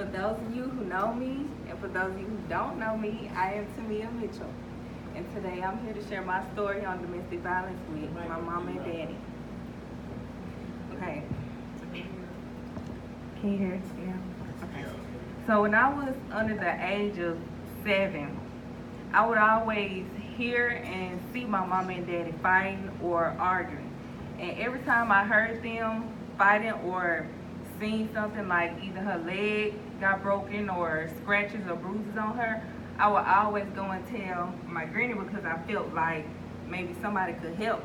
For those of you who know me, and for those of you who don't know me, I am Tamia Mitchell. And today I'm here to share my story on domestic violence with my mama and daddy. Okay. Can you hear it? Yeah. Okay. So when I was under the age of 7, I would always hear and see my mama and daddy fighting or arguing. And every time I heard them fighting or seen something like either her leg got broken or scratches or bruises on her, I would always go and tell my granny because I felt like maybe somebody could help.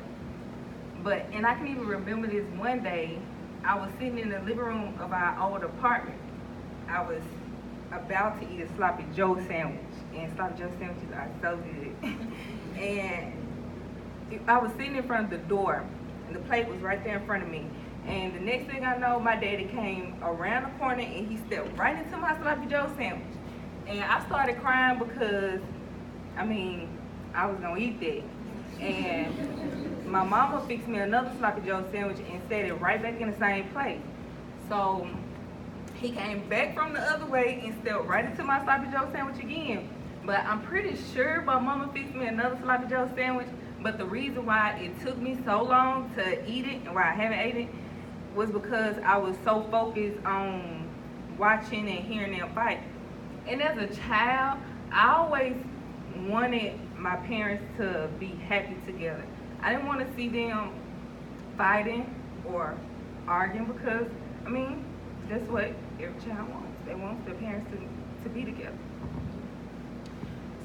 And I can even remember this one day, I was sitting in the living room of our old apartment. I was about to eat a Sloppy Joe sandwich, and Sloppy Joe sandwiches are so good. And I was sitting in front of the door, and the plate was right there in front of me. And the next thing I know, my daddy came around the corner and he stepped right into my Sloppy Joe sandwich. And I started crying because, I was gonna eat that. And my mama fixed me another Sloppy Joe sandwich and set it right back in the same place. So he came back from the other way and stepped right into my Sloppy Joe sandwich again. But I'm pretty sure my mama fixed me another Sloppy Joe sandwich. But the reason why it took me so long to eat it and why I haven't ate it was because I was so focused on watching and hearing them fight. And as a child, I always wanted my parents to be happy together. I didn't want to see them fighting or arguing because, that's what every child wants. They want their parents to be together.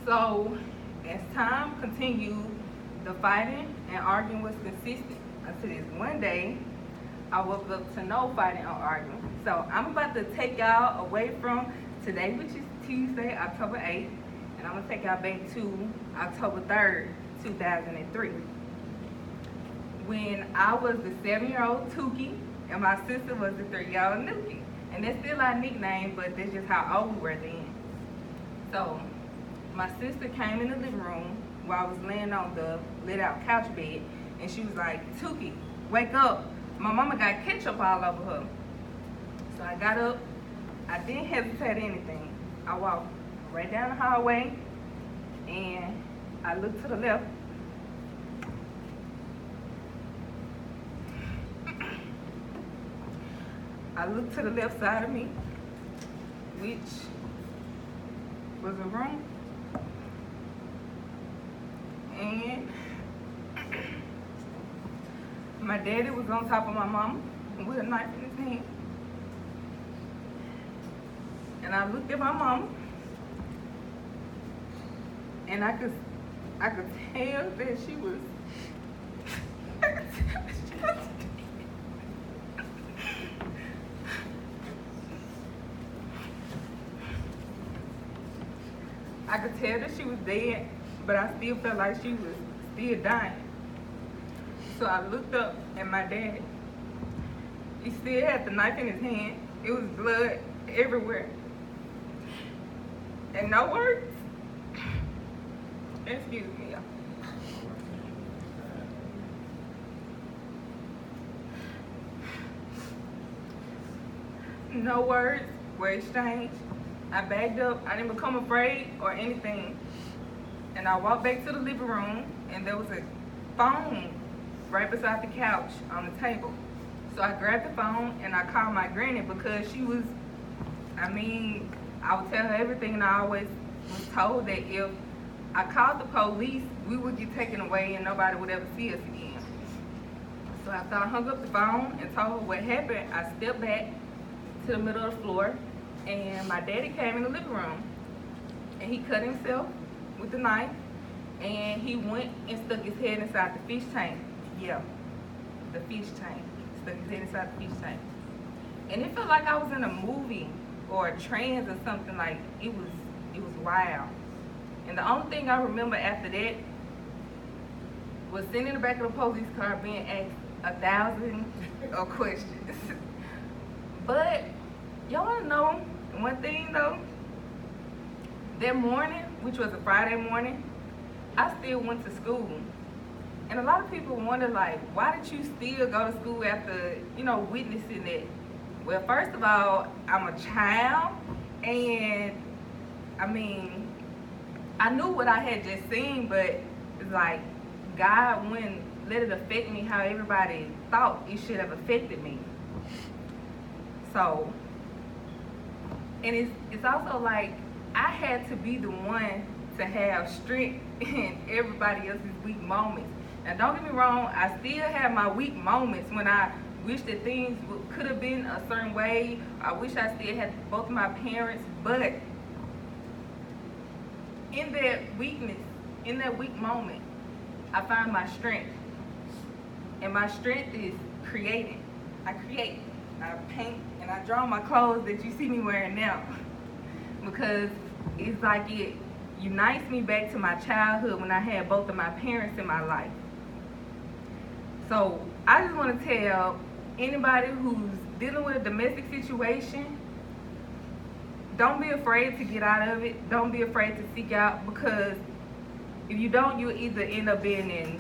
So as time continued, the fighting and arguing was consistent until this one day, I woke up to no fighting or arguing. So I'm about to take y'all away from today, which is Tuesday, October 8th, and I'm gonna take y'all back to October 3rd, 2003. When I was the 7-year-old Tuki, and my sister was the 3-year-old Nuki. And that's still our nickname, but that's just how old we were then. So my sister came in the living room while I was laying on the lit out couch bed, and she was like, Tuki, wake up. My mama got ketchup all over her. So I got up. I didn't hesitate anything. I walked right down the hallway, and I looked to the left. I looked to the left side of me, which was a room. And my daddy was on top of my mama with a knife in his hand. And I looked at my mama, and I could tell that she was, I could tell that she was dead, but I still felt like she was still dying. So I looked up at my dad. He still had the knife in his hand. It was blood everywhere. And no words. Excuse me, y'all. No words were exchanged. I backed up. I didn't become afraid or anything. And I walked back to the living room, and there was a phone right beside the couch on the table. So I grabbed the phone and I called my granny because she was, I would tell her everything, and I always was told that if I called the police, we would get taken away and nobody would ever see us again. So after I hung up the phone and told her what happened, I stepped back to the middle of the floor, and my daddy came in the living room, and he cut himself with the knife, and he went and stuck his head inside the fish tank. Yeah, the fish tank. Stuck his head inside the fish tank. And it felt like I was in a movie or a trance or something. Like it was wild. And the only thing I remember after that was sitting in the back of the police car being asked 1,000 questions. But y'all wanna know one thing though? That morning, which was a Friday morning, I still went to school. And a lot of people wonder, like, why did you still go to school after, witnessing that? Well, first of all, I'm a child, and I mean, I knew what I had just seen, but it's like God wouldn't let it affect me how everybody thought it should have affected me. So, and it's also like I had to be the one to have strength in everybody else's weak moments. Now, don't get me wrong, I still have my weak moments when I wish that things could have been a certain way. I wish I still had both of my parents, but in that weakness, in that weak moment, I find my strength. And my strength is creating. I create, I paint, and I draw my clothes that you see me wearing now. Because it's like it unites me back to my childhood when I had both of my parents in my life. So I just want to tell anybody who's dealing with a domestic situation, don't be afraid to get out of it. Don't be afraid to seek out, because if you don't, you'll either end up being in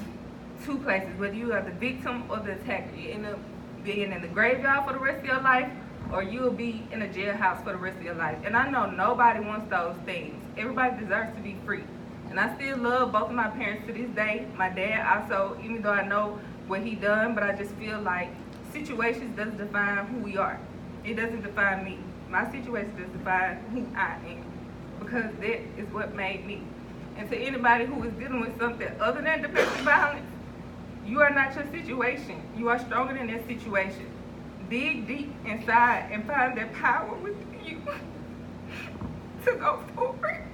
two places, whether you are the victim or the attacker. You end up being in the graveyard for the rest of your life, or you'll be in a jailhouse for the rest of your life. And I know nobody wants those things. Everybody deserves to be free. And I still love both of my parents to this day. My dad also, even though I know what he done, but I just feel like situations doesn't define who we are. It doesn't define me. My situation doesn't define who I am, because that is what made me. And to anybody who is dealing with something other than domestic violence, you are not your situation. You are stronger than that situation. Dig deep inside and find that power within you to go forward.